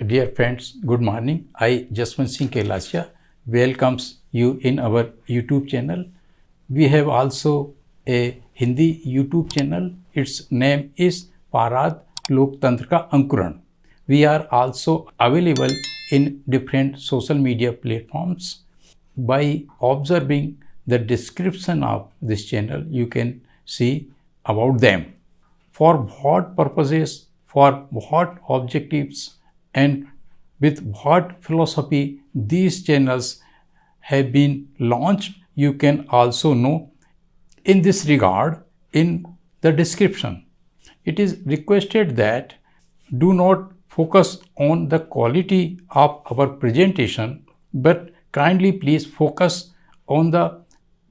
Dear friends, good morning. I, Jaswant Singh Kailasya, welcomes you in our YouTube channel. We have also a Hindi YouTube channel. Its name is Parad Loktantra Ka Ankuran. We are also available in different social media platforms. By observing the description of this channel, you can see about them. For what purposes, for what objectives, and with what philosophy these channels have been launched, you can also know in this regard in the description. It is requested that do not focus on the quality of our presentation, but kindly please focus on the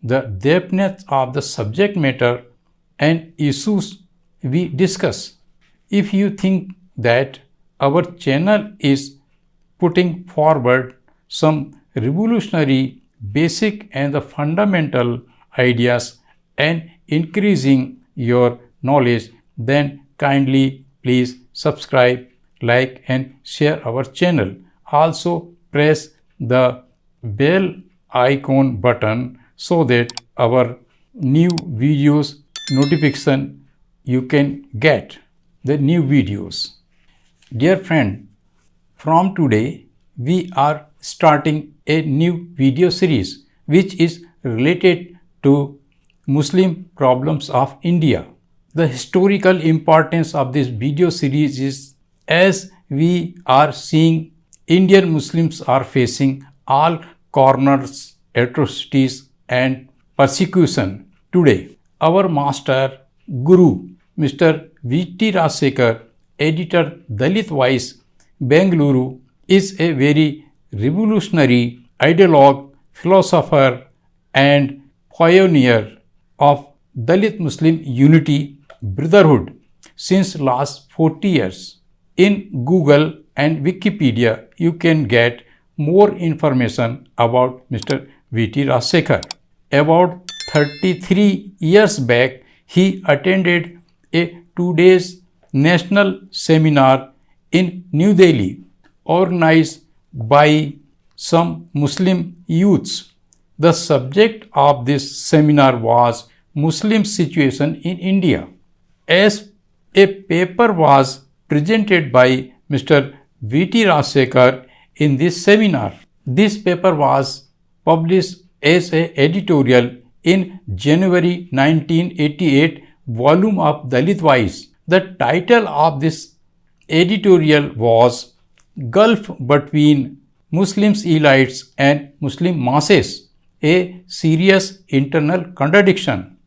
depthness of the subject matter and issues we discuss. If you think that our channel is putting forward some revolutionary, basic and the fundamental ideas and increasing your knowledge, then kindly please subscribe, like and share our channel. Also press the bell icon button so that our new videos notification you can get the new videos. Dear friend, from today we are starting a new video series which is related to Muslim problems of India. The historical importance of this video series is, as we are seeing, Indian Muslims are facing all corners, atrocities and persecution today. Our master, Guru, Mr. V.T. Rajsekhar, editor Dalit Voice, Bengaluru, is a very revolutionary ideologue, philosopher and pioneer of Dalit Muslim unity brotherhood since last 40 years. In Google and Wikipedia, you can get more information about Mr. V.T. Rajsekhar. About 33 years back, he attended a 2-day national seminar in New Delhi organized by some Muslim youths. The subject of this seminar was Muslim situation in India. As a paper was presented by Mr. V.T. Rajsekhar in this seminar, this paper was published as an editorial in January 1988 volume of Dalit Voice. The title of this editorial was Gulf Between Muslims Elites and Muslim Masses, a serious internal contradiction.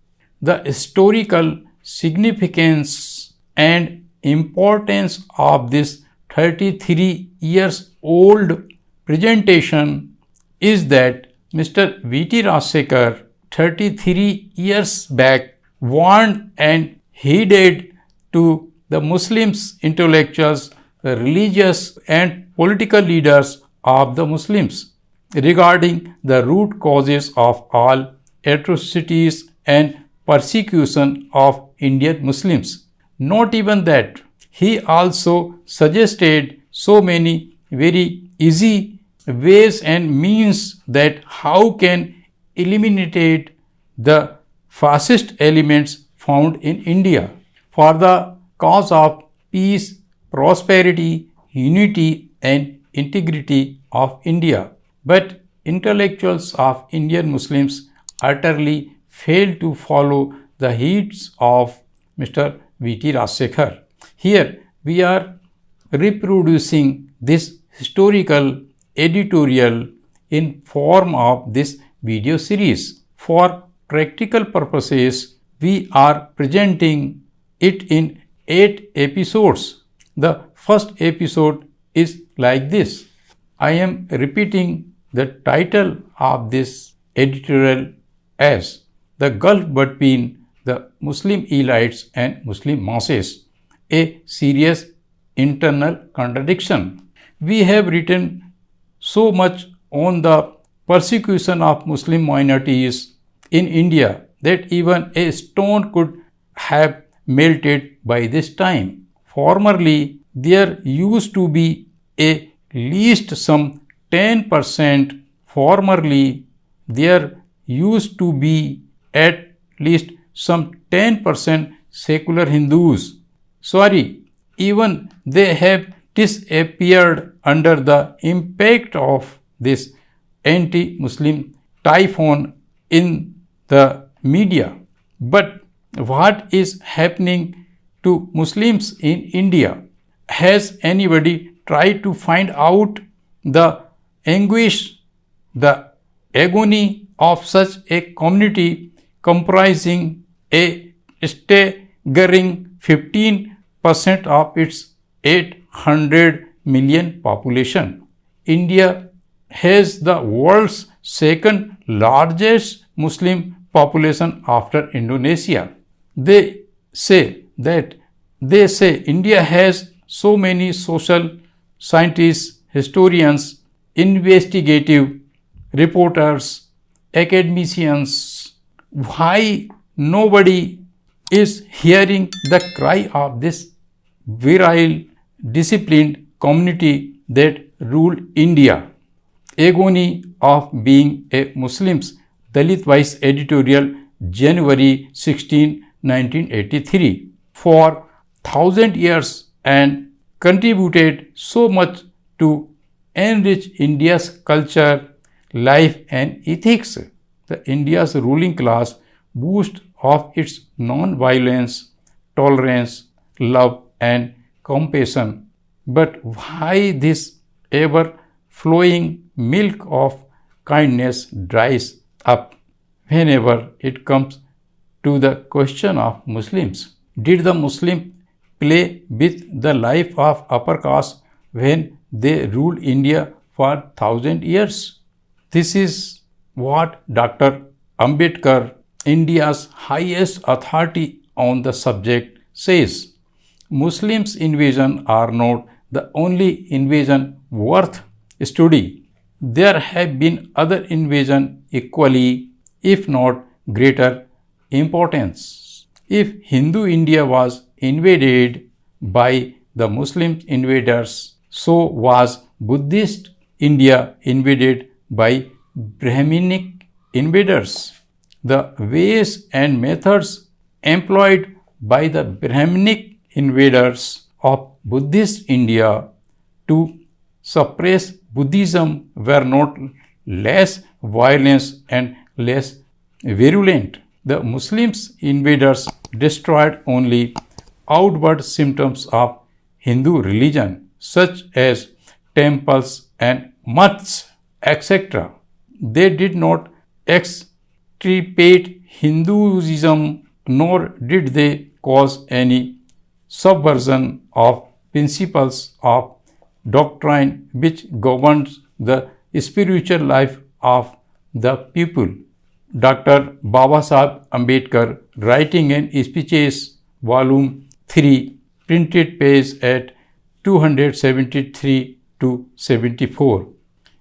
The historical significance and importance of this 33 years old presentation is that Mr. V.T. Rajsekhar 33 years back warned and heeded to the Muslims intellectuals, the religious and political leaders of the Muslims regarding the root causes of all atrocities and persecution of Indian Muslims. Not even that, he also suggested so many very easy ways and means that how can eliminate the fascist elements found in India for the cause of peace, prosperity, unity and integrity of India. But intellectuals of Indian Muslims utterly failed to follow the heeds of Mr. V.T. Rajsekhar. Here we are reproducing this historical editorial in form of this video series. For practical purposes, we are presenting it in 8 episodes. The first episode is like this. I am repeating the title of this editorial as The Gulf Between the Muslim Elites and Muslim Masses, a serious internal contradiction. We have written so much on the persecution of Muslim minorities in India that even a stone could have melted by this time. Formerly, there used to be at least some 10%. Formerly, there used to be at least some 10% secular Hindus. Sorry, even they have disappeared under the impact of this anti-Muslim typhoon in the media. But what is happening to Muslims in India? Has anybody tried to find out the anguish, the agony of such a community comprising a staggering 15% of its 800 million population? India has the world's second largest Muslim population after Indonesia. They say India has so many social scientists, historians, investigative reporters, academicians. Why nobody is hearing the cry of this virile, disciplined community that ruled India? Agony of being a Muslims. Dalit Vice editorial, January 16, 1983. For 1,000 years and contributed so much to enrich India's culture, life and ethics. The India's ruling class boasts of its non-violence, tolerance, love and compassion. But why this ever-flowing milk of kindness dries up whenever it comes to the question of Muslims? Did the Muslim play with the life of upper caste when they ruled India for 1,000 years? This is what Dr. Ambedkar, India's highest authority on the subject, says. Muslims' invasion are not the only invasion worth study. There have been other invasions equally, if not greater importance. If Hindu India was invaded by the Muslim invaders, so was Buddhist India invaded by Brahminic invaders. The ways and methods employed by the Brahminic invaders of Buddhist India to suppress Buddhism were not less violent and less virulent. The Muslims invaders destroyed only outward symptoms of Hindu religion, such as temples and mosques, etc. They did not extirpate Hinduism, nor did they cause any subversion of principles of doctrine which governs the spiritual life of the people. Dr. Babasaheb Ambedkar, writing in Speeches, Volume 3, printed page at 273 to 74.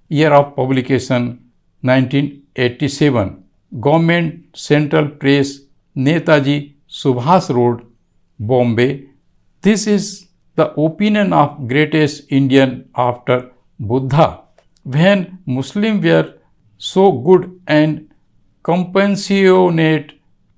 Year of publication 1987. Government Central Press, Netaji Subhas Road, Bombay. This is the opinion of greatest Indian after Buddha. When Muslims were so good and compassionate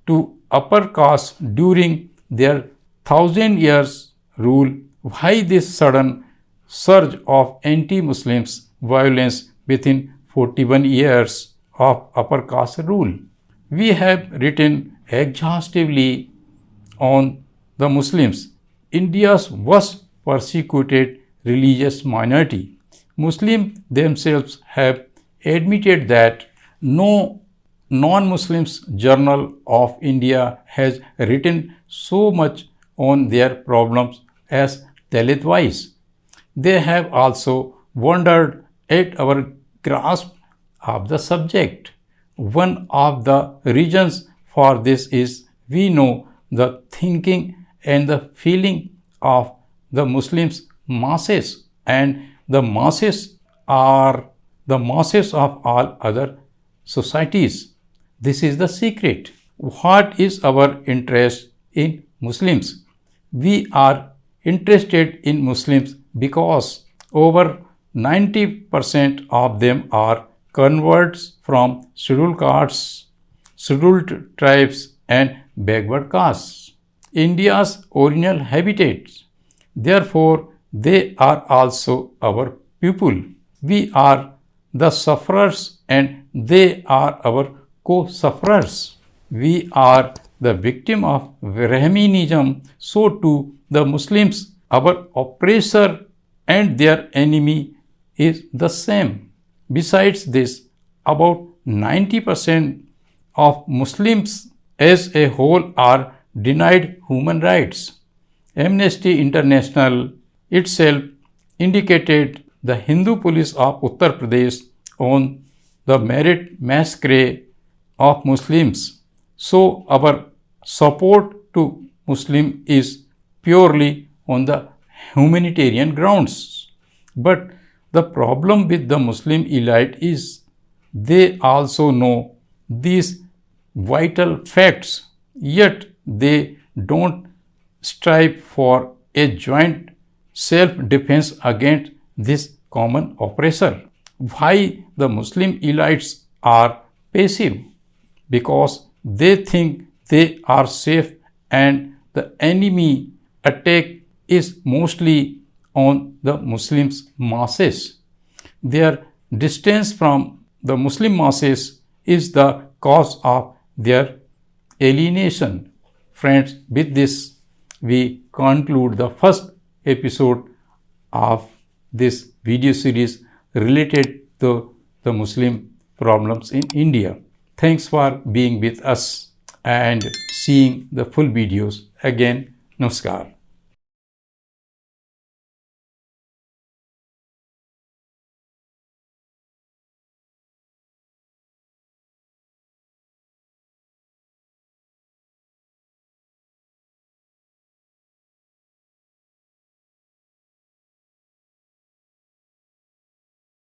to upper caste during their 1,000 years rule, why this sudden surge of anti-Muslims violence within 41 years of upper caste rule? We have written exhaustively on the Muslims, India's worst persecuted religious minority. Muslims themselves have admitted that no non-Muslims journal of India has written so much on their problems as Dalit Vice. They have also wondered at our grasp of the subject. One of the reasons for this is we know the thinking and the feeling of the Muslims masses, and the masses are the masses of all other societies. This is the secret. What is our interest in Muslims? We are interested in Muslims because Over 90% of them are converts from scheduled castes, scheduled tribes, and backward castes, India's original habitats. Therefore, they are also our people. We are the sufferers and they are our co-sufferers. We are the victim of Brahminism, so too the Muslims, our oppressor and their enemy is the same. Besides this, about 90% of Muslims as a whole are denied human rights. Amnesty International itself indicated the Hindu police of Uttar Pradesh on the merit massacre of Muslims. So our support to Muslim is purely on the humanitarian grounds. But the problem with the Muslim elite is they also know these vital facts, yet they don't strive for a joint self-defense against this common oppressor. Why the Muslim elites are passive? Because they think they are safe and the enemy attack is mostly on the Muslims masses. Their distance from the Muslim masses is the cause of their alienation. Friends, with this we conclude the first episode of this video series related to the Muslim problems in India. Thanks for being with us and seeing the full videos. Again, Namaskar.